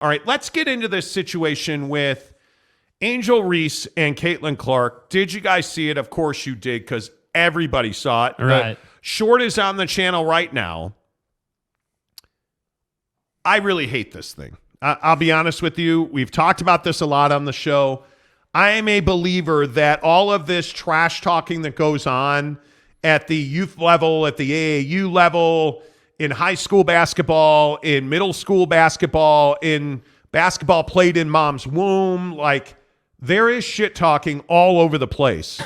All right, let's get into this situation with Angel Reese and Caitlin Clark. Did you guys see it? Of course you did, because everybody saw it. Right. The short is on the channel right now. I really hate this thing. I'll be honest with you. We've talked about this a lot on the show. I am a believer that all of this trash talking that goes on at the youth level, at the AAU level, in high school basketball, in middle school basketball, in basketball played in mom's womb, like there is shit talking all over the place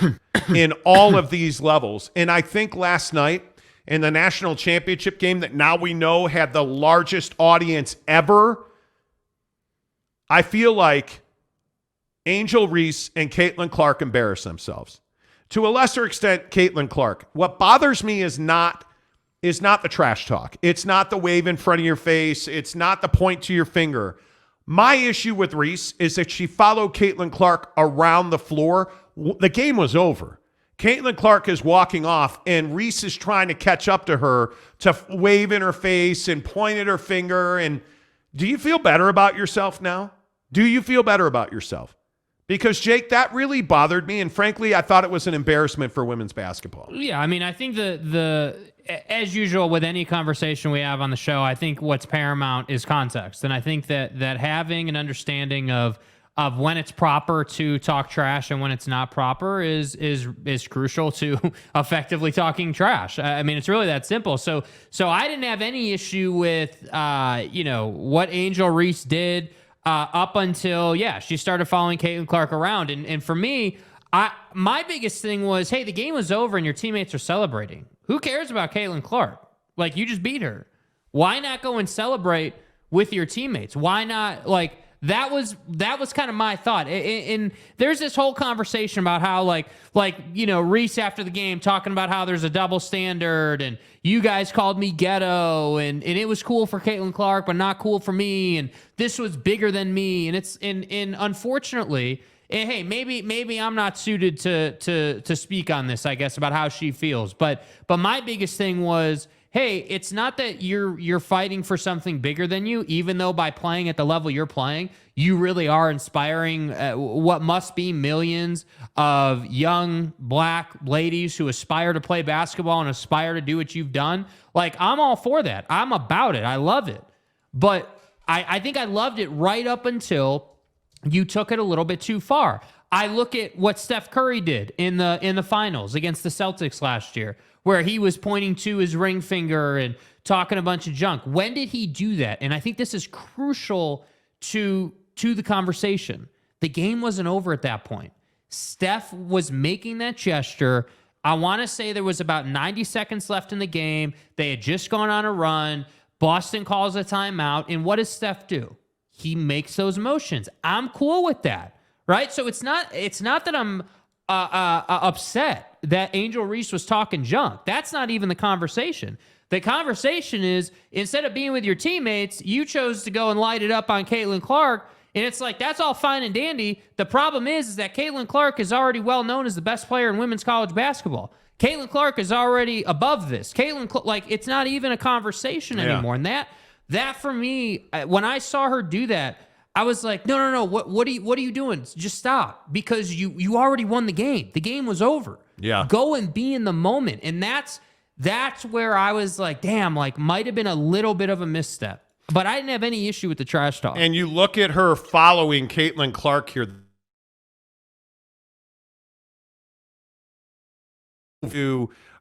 in all of these levels. And I think last night in the national championship game that now we know had the largest audience ever, I feel like Angel Reese and Caitlin Clark embarrass themselves. To a lesser extent, Caitlin Clark. What bothers me is not the trash talk. It's not the wave in front of your face. It's not the point to your finger. My issue with Reese is that she followed Caitlin Clark around the floor. The game was over. Caitlin Clark is walking off, and Reese is trying to catch up to her to wave in her face and point at her finger. And do you feel better about yourself now? Do you feel better about yourself? Because, Jake, that really bothered me, and frankly, I thought it was an embarrassment for women's basketball. Yeah, I mean, I think the as usual with any conversation we have on the show, I think what's paramount is context, and I think that having an understanding of when it's proper to talk trash and when it's not proper is crucial to effectively talking trash. I mean, it's really that simple. So I didn't have any issue with what Angel Reese did. Up until, she started following Caitlin Clark around. And for me, my biggest thing was, hey, the game was over and your teammates are celebrating. Who cares about Caitlin Clark? Like, you just beat her. Why not go and celebrate with your teammates? Why not, like, that was kind of my thought. And there's this whole conversation about how, Reese after the game talking about how there's a double standard and you guys called me ghetto and it was cool for Caitlin Clark, but not cool for me. And this was bigger than me. And it's unfortunately, and hey, maybe I'm not suited to speak on this, I guess, about how she feels. But my biggest thing was, hey, it's not that you're fighting for something bigger than you, even though by playing at the level you're playing, you really are inspiring what must be millions of young black ladies who aspire to play basketball and aspire to do what you've done. Like, I'm all for that. I'm about it. I love it. But I think I loved it right up until you took it a little bit too far. I look at what Steph Curry did in the finals against the Celtics last year, where he was pointing to his ring finger and talking a bunch of junk. When did he do that? And I think this is crucial to the conversation. The game wasn't over at that point. Steph was making that gesture. I want to say there was about 90 seconds left in the game. They had just gone on a run. Boston calls a timeout. And what does Steph do? He makes those motions. I'm cool with that, right? So it's not that I'm upset that Angel Reese was talking junk. That's not even the conversation. The conversation is, instead of being with your teammates, you chose to go and light it up on Caitlin Clark. And it's like, that's all fine and dandy. The problem is that Caitlin Clark is already well known as the best player in women's college basketball. Caitlin Clark is already above this. It's not even a conversation anymore. And that for me, when I saw her do that, I was like, no. What are you doing? Just stop, because you already won the game. The game was over. Yeah. Go and be in the moment. And that's where I was like, damn, like might have been a little bit of a misstep. But I didn't have any issue with the trash talk. And you look at her following Caitlin Clark here.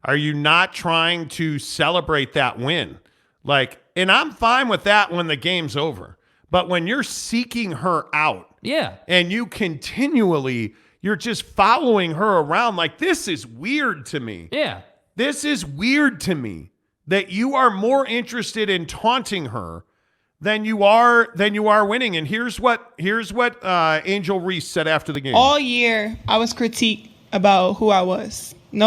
Are you not trying to celebrate that win? Like, and I'm fine with that when the game's over. But when you're seeking her out, and you continually, you're just following her around, like, this is weird to me. Yeah. This is weird to me that you are more interested in taunting her than you are winning. And here's what Angel Reese said after the game. All year, I was critiqued about who I was. The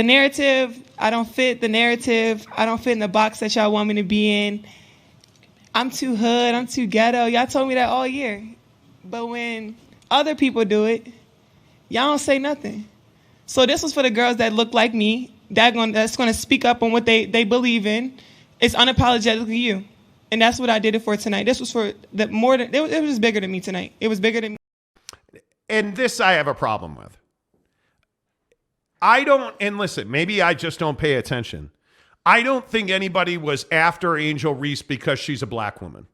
narrative, I don't fit the narrative. I don't fit in the box that y'all want me to be in. I'm too hood. I'm too ghetto. Y'all told me that all year. But when other people do it, y'all don't say nothing. So this was for the girls that look like me, that's going to speak up on what they believe in. It's unapologetically you. And that's what I did it for tonight. This was for the more than it was bigger than me tonight. It was bigger than me. And this I have a problem with. I don't, and listen, maybe I just don't pay attention. I don't think anybody was after Angel Reese because she's a black woman.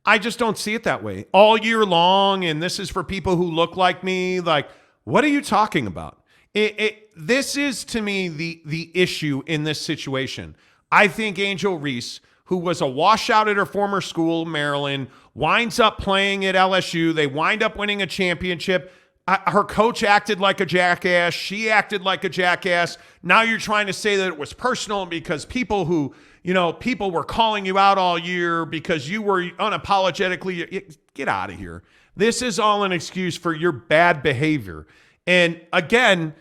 I just don't see it that way. All year long, and this is for people who look like me, like, what are you talking about? This is, to me, the issue in this situation. I think Angel Reese, who was a washout at her former school, Maryland, winds up playing at LSU. They wind up winning a championship. Her coach acted like a jackass. She acted like a jackass. Now you're trying to say that it was personal because people were calling you out all year because you were unapologetically, get out of here. This is all an excuse for your bad behavior. And again,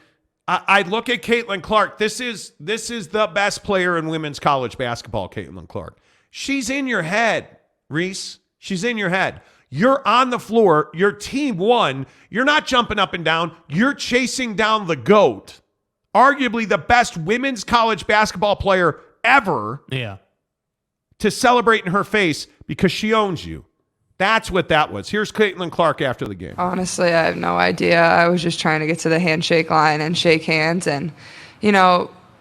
I look at Caitlin Clark. This is the best player in women's college basketball, Caitlin Clark. She's in your head, Reese. She's in your head. You're on the floor. Your team won. You're not jumping up and down. You're chasing down the GOAT, arguably the best women's college basketball player ever, to celebrate in her face because she owns you. That's what that was. Here's Caitlin Clark after the game. Honestly, I have no idea. I was just trying to get to the handshake line and shake hands and,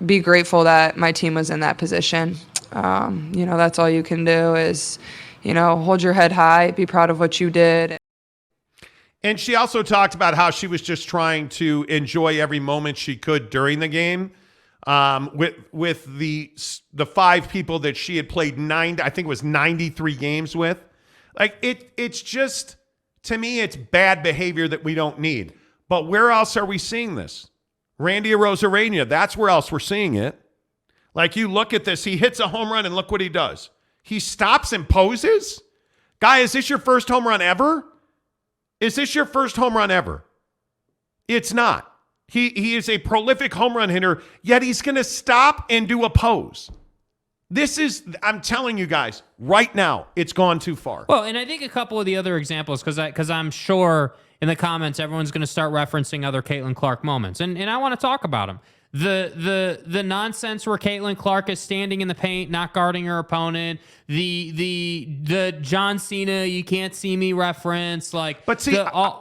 be grateful that my team was in that position. That's all you can do is, hold your head high, be proud of what you did. And she also talked about how she was just trying to enjoy every moment she could during the game. With the 5 people that she had played 93 games with. Like it's just, to me, it's bad behavior that we don't need. But where else are we seeing this? Randy Arozarena, that's where else we're seeing it. Like, you look at this, he hits a home run and look what he does. He stops and poses. Guy, is this your first home run ever? Is this your first home run ever? It's not. He is a prolific home run hitter, yet he's going to stop and do a pose. This is, I'm telling you guys, right now, it's gone too far. Well, and I think a couple of the other examples, because I'm sure in the comments everyone's going to start referencing other Caitlin Clark moments, and I want to talk about them. The nonsense where Caitlin Clark is standing in the paint, not guarding her opponent. The John Cena, you can't see me reference. Like, but see,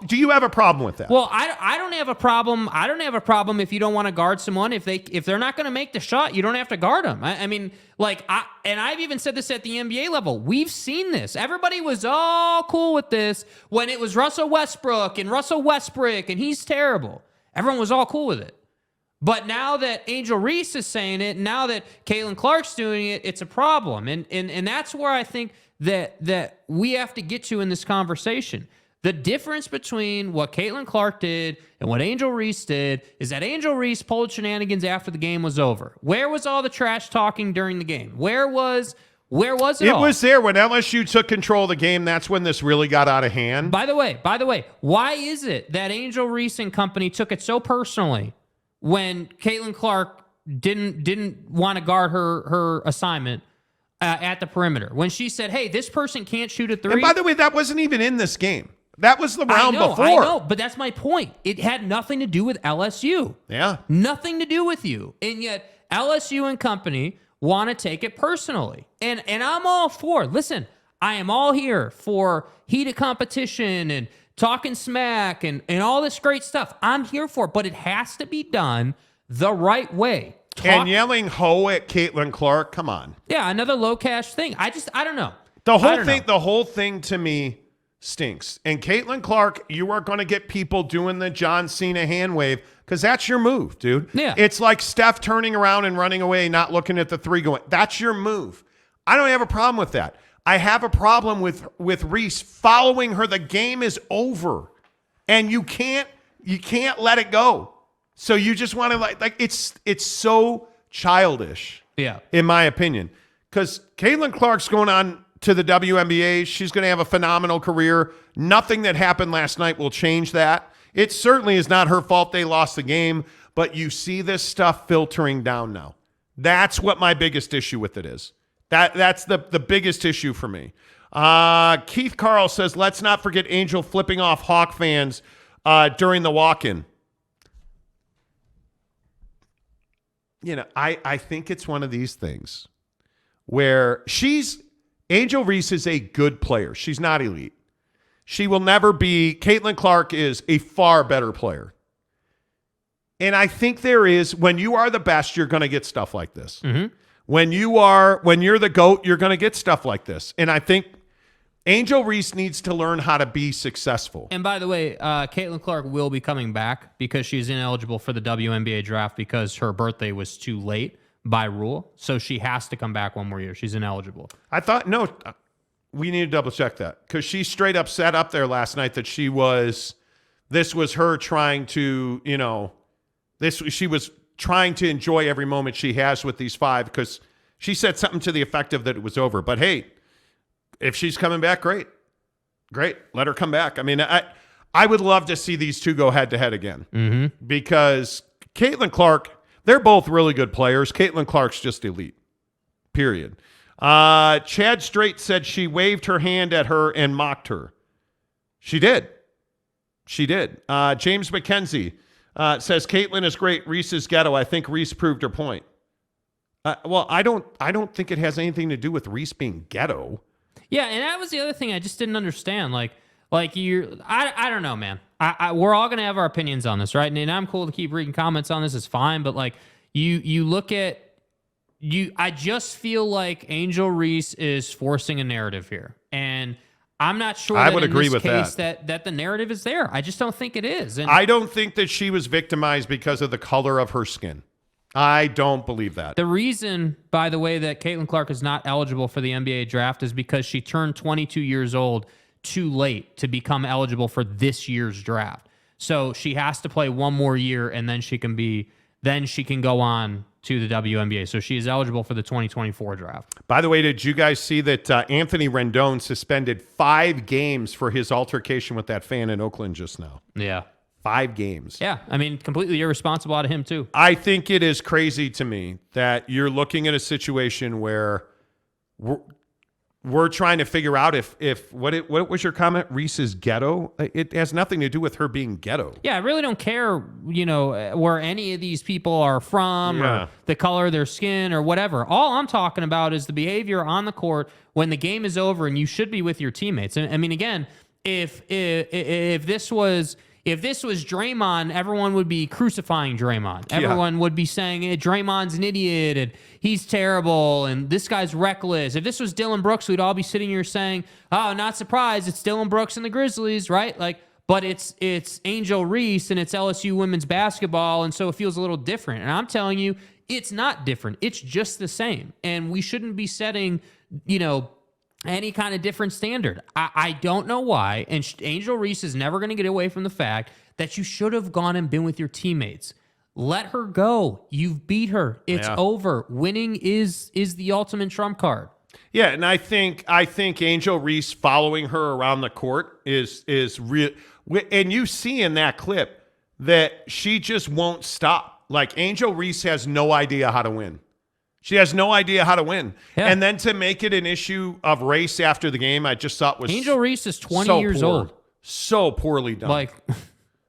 do you have a problem with that? Well, I don't have a problem. I don't have a problem if you don't want to guard someone. If they're not going to make the shot, you don't have to guard them. I mean, like, I've even said this at the NBA level. We've seen this. Everybody was all cool with this when it was Russell Westbrook and Russell Westbrook and he's terrible. Everyone was all cool with it. But now that Angel Reese is saying it, now that Caitlin Clark's doing it, it's a problem. And that's where I think that we have to get to in this conversation. The difference between what Caitlin Clark did and what Angel Reese did is that Angel Reese pulled shenanigans after the game was over. Where was all the trash talking during the game? Where was it all? It was there when LSU took control of the game. That's when this really got out of hand. By the way, why is it that Angel Reese and company took it so personally when Caitlin Clark didn't want to guard her assignment at the perimeter? When she said, hey, this person can't shoot a three. And by the way, that wasn't even in this game. That was the round before. I know, but that's my point. It had nothing to do with LSU. Yeah. Nothing to do with you. And yet LSU and company want to take it personally. And I'm all for, listen, I am all here for heated competition and talking smack and all this great stuff. I'm here for it, but it has to be done the right way. And yelling ho at Caitlin Clark, come on. Yeah, another low cash thing. I don't know. The whole thing to me stinks. And Caitlin Clark, you are going to get people doing the John Cena hand wave because that's your move, dude. Yeah. It's like Steph turning around and running away, not looking at the three going. That's your move. I don't have a problem with that. I have a problem with Reese following her. The game is over, and you can't let it go. So you just want to like it's so childish. Yeah, in my opinion, because Caitlin Clark's going on to the WNBA. She's going to have a phenomenal career. Nothing that happened last night will change that. It certainly is not her fault they lost the game, but you see this stuff filtering down now. That's what my biggest issue with it is. That's the biggest issue for me. Keith Carl says, let's not forget Angel flipping off Hawk fans during the walk-in. You know, I think it's one of these things where she's Angel Reese is a good player. She's not elite. She will never be. Caitlin Clark is a far better player. And I think there is, when you are the best, you're going to get stuff like this. Mm-hmm. When you're the GOAT, you're going to get stuff like this. And I think Angel Reese needs to learn how to be successful. And by the way, Caitlin Clark will be coming back because she's ineligible for the WNBA draft because her birthday was too late by rule. So she has to come back one more year. She's ineligible. I thought, no, we need to double check that because she straight up said up there last night that this was her trying to, she was trying to enjoy every moment she has with these 5 because she said something to the effect of that it was over. But hey, if she's coming back, great. Let her come back. I mean, I would love to see these two go head to head again because Caitlin Clark, they're both really good players. Caitlin Clark's just elite, period. Chad Strait said she waved her hand at her and mocked her. She did. James McKenzie says Caitlin is great. Reese is ghetto. I think Reese proved her point. Well, I don't think it has anything to do with Reese being ghetto. Yeah, and that was the other thing I just didn't understand. I don't know, man. We're all gonna have our opinions on this, right? And I'm cool to keep reading comments on this. It's fine, but you look at I just feel like Angel Reese is forcing a narrative here, and I'm not sure. I would agree with that the narrative is there. I just don't think it is. And I don't think that she was victimized because of the color of her skin. I don't believe that. The reason, by the way, that Caitlin Clark is not eligible for the NBA draft is because she turned 22 years old too late to become eligible for this year's draft. So she has to play one more year, and then she can go on to the WNBA. So she is eligible for the 2024 draft. By the way, did you guys see that Anthony Rendon suspended 5 games for his altercation with that fan in Oakland just now? Yeah. 5 games. Yeah, I mean, completely irresponsible out of him, too. I think it is crazy to me that you're looking at a situation where we're trying to figure out if what was your comment? Reese is ghetto? It has nothing to do with her being ghetto. Yeah, I really don't care, where any of these people are from or the color of their skin or whatever. All I'm talking about is the behavior on the court when the game is over and you should be with your teammates. I mean, again, if this was Draymond, everyone would be crucifying Draymond. Everyone would be saying, hey, Draymond's an idiot and he's terrible and this guy's reckless. If this was Dylan Brooks, we'd all be sitting here saying, oh, not surprised, it's Dylan Brooks and the Grizzlies, right? But it's Angel Reese and it's LSU women's basketball, and so it feels a little different. And I'm telling you, it's not different. It's just the same. And we shouldn't be setting, any kind of different standard. I don't know why. And Angel Reese is never going to get away from the fact that you should have gone and been with your teammates. Let her go. You've beat her. It's over. Winning is the ultimate trump card. Yeah, and I think Angel Reese following her around the court is real. And you see in that clip that she just won't stop. Angel Reese has no idea how to win. She has no idea how to win. Yeah. And then to make it an issue of race after the game, I just thought was Angel Reese is 20 years old. So poorly done.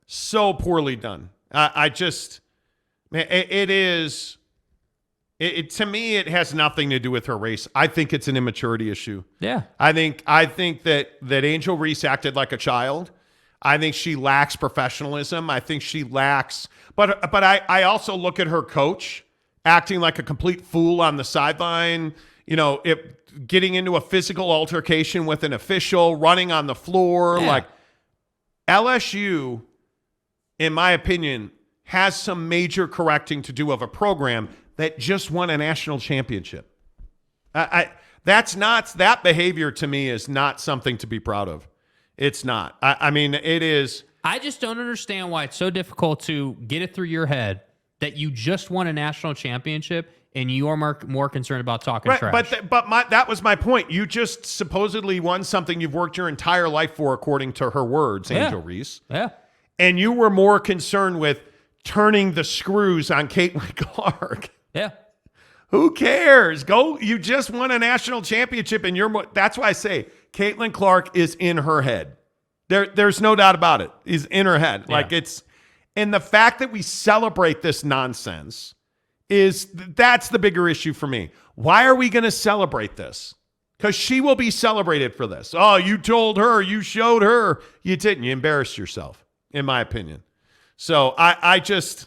So poorly done. I just, man, it is, to me, it has nothing to do with her race. I think it's an immaturity issue. Yeah. I think that Angel Reese acted like a child. I think she lacks professionalism. I think she lacks, but I also look at her coach acting like a complete fool on the sideline, getting into a physical altercation with an official, running on the floor. Yeah. LSU, in my opinion, has some major correcting to do of a program that just won a national championship. That behavior to me is not something to be proud of. It's not. I mean, it is. I just don't understand why it's so difficult to get it through your head that you just won a national championship and you are more concerned about talking trash. But that was my point. You just supposedly won something you've worked your entire life for, according to her words, Angel Reese. Yeah. And you were more concerned with turning the screws on Caitlin Clark. Yeah. Who cares? Go. You just won a national championship, and that's why I say Caitlin Clark is in her head. There's no doubt about it. Is in her head. Yeah. And the fact that we celebrate this nonsense that's the bigger issue for me. Why are we going to celebrate this? because she will be celebrated for this. Oh, you told her, you showed her. You didn't. You embarrassed yourself, in my opinion. So I just,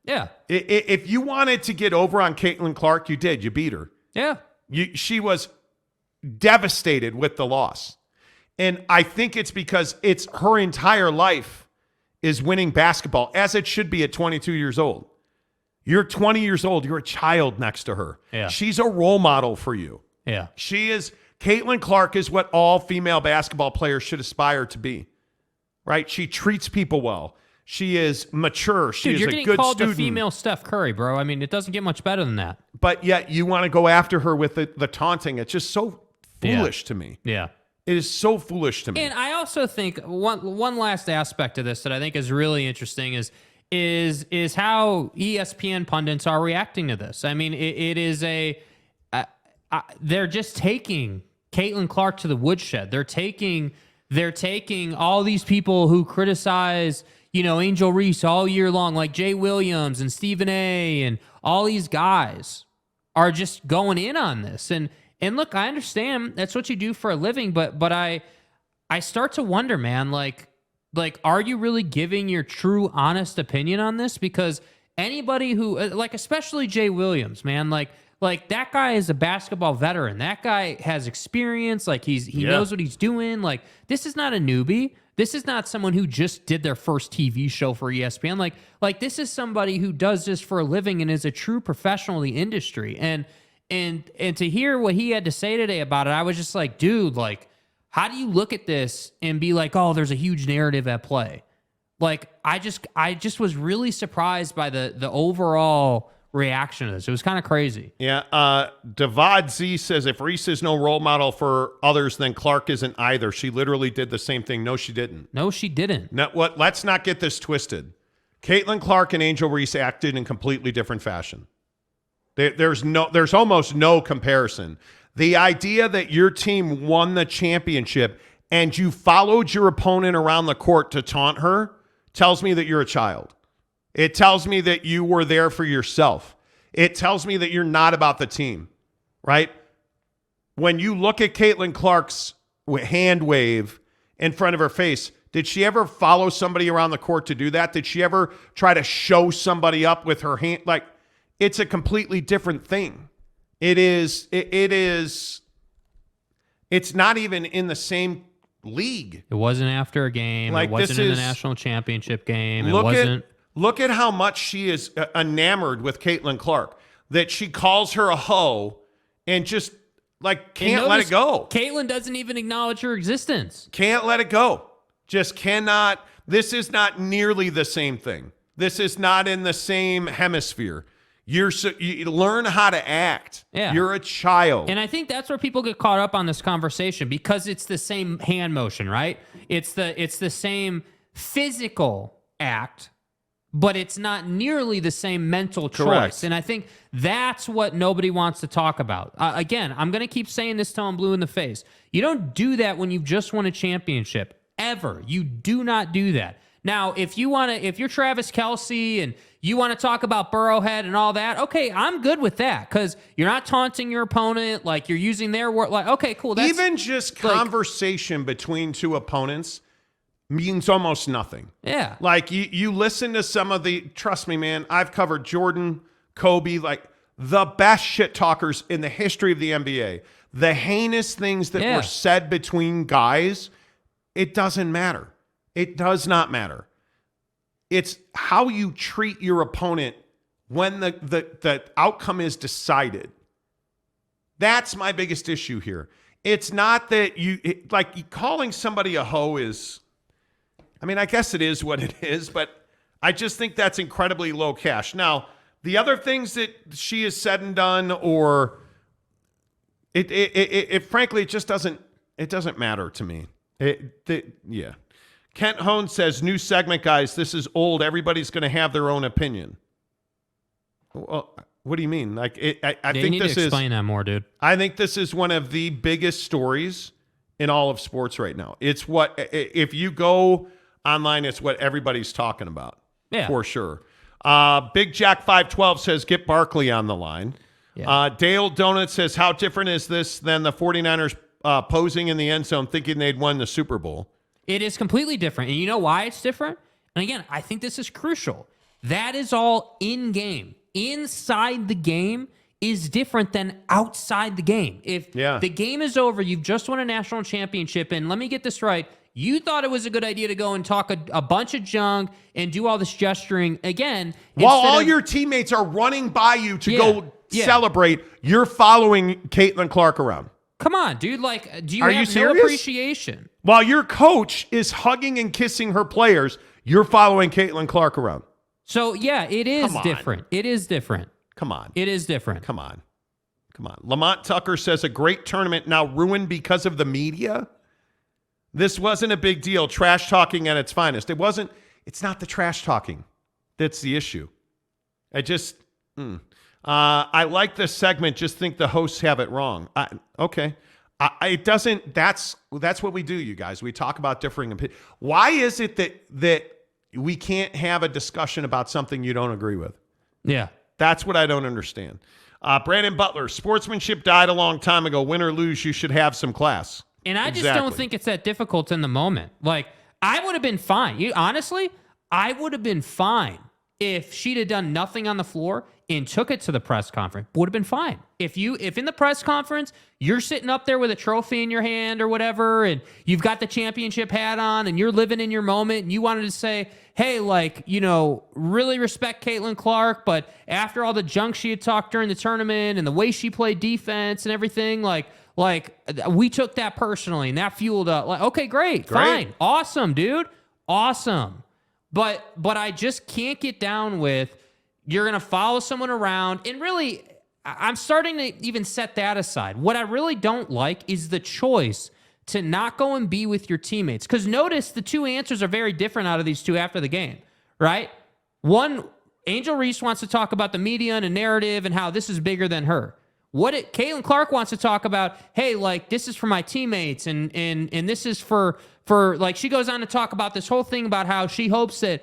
if you wanted to get over on Caitlin Clark, you did. You beat her. Yeah. She was devastated with the loss. And I think it's because it's her entire life is winning basketball, as it should be at 22 years old. You're 20 years old. You're a child next to her. Yeah. She's a role model for you. Yeah. Caitlin Clark is what all female basketball players should aspire to be, right? She treats people well. She is mature. She is a good student. You're getting called the female Steph Curry, bro. I mean, it doesn't get much better than that. But yet you want to go after her with the taunting. It's just so foolish to me. Yeah. It is so foolish to me. And I also think one last aspect of this that I think is really interesting is how ESPN pundits are reacting to this. I mean, it is they're just taking Caitlin Clark to the woodshed. They're taking all these people who criticize, Angel Reese all year long, like Jay Williams and Stephen A. and all these guys are just going in on this. And look, I understand that's what you do for a living, but I start to wonder, man, like, are you really giving your true, honest opinion on this? Because anybody who, especially Jay Williams, man, like that guy is a basketball veteran. That guy has experience. Like he knows what he's doing. Like this is not a newbie. This is not someone who just did their first TV show for ESPN. Like this is somebody who does this for a living and is a true professional in the industry. And to hear what he had to say today about it, I was just like, dude, like, how do you look at this and be like, oh, there's a huge narrative at play? Like, I just was really surprised by the overall reaction to this. It was kind of crazy. Yeah. Devad Z says, if Reese is no role model for others, then Clark isn't either. She literally did the same thing. No, she didn't. No, she didn't. Let's not get this twisted. Caitlin Clark and Angel Reese acted in completely different fashion. There's almost no comparison. The idea that your team won the championship and you followed your opponent around the court to taunt her tells me that you're a child. It tells me that you were there for yourself. It tells me that you're not about the team, right? When you look at Caitlin Clark's hand wave in front of her face, did she ever follow somebody around the court to do that? Did she ever try to show somebody up with her hand? Like, it's a completely different thing. It's not even in the same league. It wasn't after a game. Like, it wasn't in the national championship game. Look at how much she is enamored with Caitlin Clark, that she calls her a hoe and just can't let it go. Caitlin doesn't even acknowledge her existence. Can't let it go. Just cannot. This is not nearly the same thing. This is not in the same hemisphere. You learn how to act. Yeah. You're a child. And I think that's where people get caught up on this conversation, because it's the same hand motion, right? It's the same physical act, but it's not nearly the same mental choice. Correct. And I think that's what nobody wants to talk about. Again, I'm going to keep saying this till I'm blue in the face. You don't do that when you've just won a championship, ever. You do not do that. Now, if you're Travis Kelce and you want to talk about Burrowhead and all that, okay, I'm good with that, because you're not taunting your opponent, like you're using their word. Like, okay, cool. That's, even just conversation between two opponents means almost nothing. Yeah. Like you listen to some of the, trust me, man, I've covered Jordan, Kobe, like the best shit talkers in the history of the NBA. The heinous things that were said between guys, it doesn't matter. It does not matter. It's how you treat your opponent when the outcome is decided. That's my biggest issue here. It's not that calling somebody a hoe is, I mean, I guess it is what it is, but I just think that's incredibly low cash. Now, the other things that she has said and done, or it frankly, it just doesn't matter to me. Yeah. Kent Hone says, new segment, guys. This is old. Everybody's going to have their own opinion. Well, what do you mean? I think this is, explain that more, dude. I think this is one of the biggest stories in all of sports right now. It's what, if you go online, it's what everybody's talking about. Yeah. For sure. Big Jack 512 says, get Barkley on the line. Yeah. Dale Donut says, how different is this than the 49ers posing in the end zone thinking they'd won the Super Bowl? It is completely different. And you know why it's different? And again, I think this is crucial. That is all in-game. Inside the game is different than outside the game. If the game is over, you've just won a national championship, and let me get this right, you thought it was a good idea to go and talk a bunch of junk and do all this gesturing again. While all your teammates are running by you to go celebrate, you're following Caitlin Clark around. Come on, dude. Like, do you Are have you no serious? appreciation? While your coach is hugging and kissing her players, you're following Caitlin Clark around. So, yeah, it is different. It is different. Come on. It is different. Come on. Lamont Tucker says, a great tournament now ruined because of the media? This wasn't a big deal. Trash talking at its finest. It's not the trash talking that's the issue. I like this segment. Just think the hosts have it wrong. Okay. It doesn't. That's what we do, you guys. We talk about differing opinions. Why is it that we can't have a discussion about something you don't agree with? Yeah. That's what I don't understand. Brandon Butler, sportsmanship died a long time ago. Win or lose, you should have some class. And I just don't think it's that difficult in the moment. Like, I would have been fine. Honestly, I would have been fine if she'd have done nothing on the floor and took it to the press conference. Would have been fine. If in the press conference, you're sitting up there with a trophy in your hand or whatever, and you've got the championship hat on, and you're living in your moment, and you wanted to say, hey, like, really respect Caitlin Clark, but after all the junk she had talked during the tournament and the way she played defense and everything, like we took that personally, and that fueled up. Like, okay, great, fine, awesome, dude, awesome. But I just can't get down with you're going to follow someone around. And really, I'm starting to even set that aside. What I really don't like is the choice to not go and be with your teammates. Because notice the two answers are very different out of these two after the game, right? One, Angel Reese wants to talk about the media and a narrative and how this is bigger than her. Caitlin Clark wants to talk about, hey, like, this is for my teammates and this is for like, she goes on to talk about this whole thing about how she hopes that,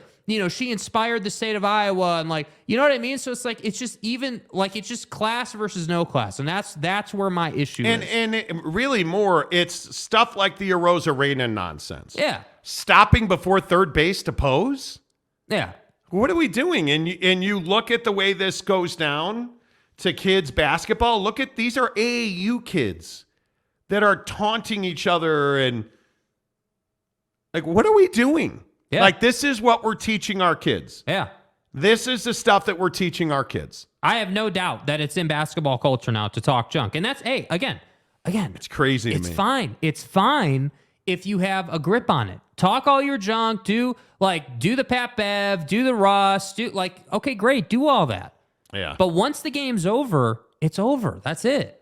she inspired the state of Iowa and, like, you know what I mean? So it's like, it's just class versus no class. And that's where my issue is. And really more, it's stuff like the Arosa Reina nonsense. Yeah. Stopping before third base to pose? Yeah. What are we doing? And you look at the way this goes down to kids basketball. Look at, these are AAU kids that are taunting each other and, like, what are we doing? Yeah. Like, this is what we're teaching our kids. Yeah. This is the stuff that we're teaching our kids. I have no doubt that it's in basketball culture now to talk junk. And that's, again, it's crazy to me. It's fine. It's fine if you have a grip on it. Talk all your junk, do the Pat Bev, do the Russ, okay, great, do all that. Yeah. But once the game's over, it's over. That's it.